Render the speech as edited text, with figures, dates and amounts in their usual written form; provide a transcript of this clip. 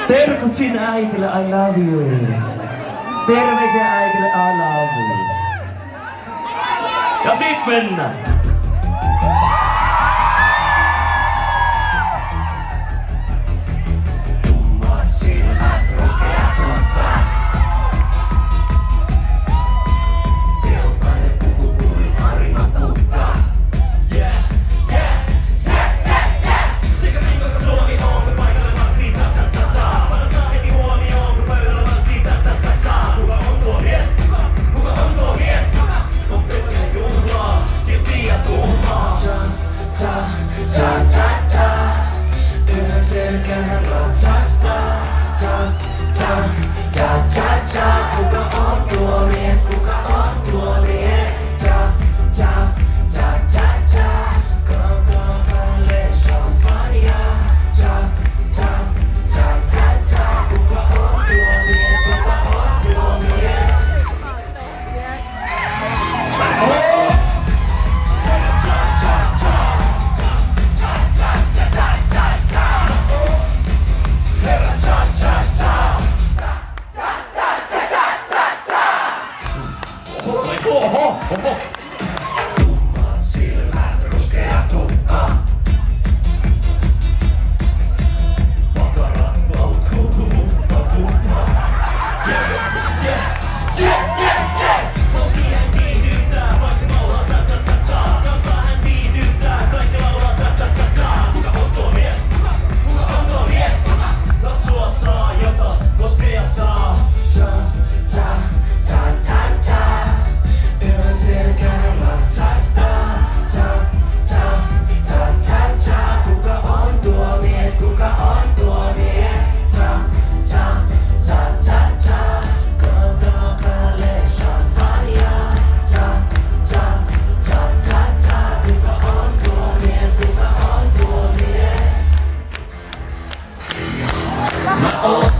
Terkut sinne äitille, I love you. Terveisiä äitille, I love you. Ja sit mennään. Tummat silmät, ruskea tukka. Pakarat paukkuu, huppa huppa. Moki hän viihdyttää, paitsi maulaa ta-ta-ta-ta. Kansaa hän viihdyttää, kaikki laulaa ta-ta-ta-ta. Kuka on tuo mies? Kuka on tuo mies? Katsua saa, jopa koskea saa. Oh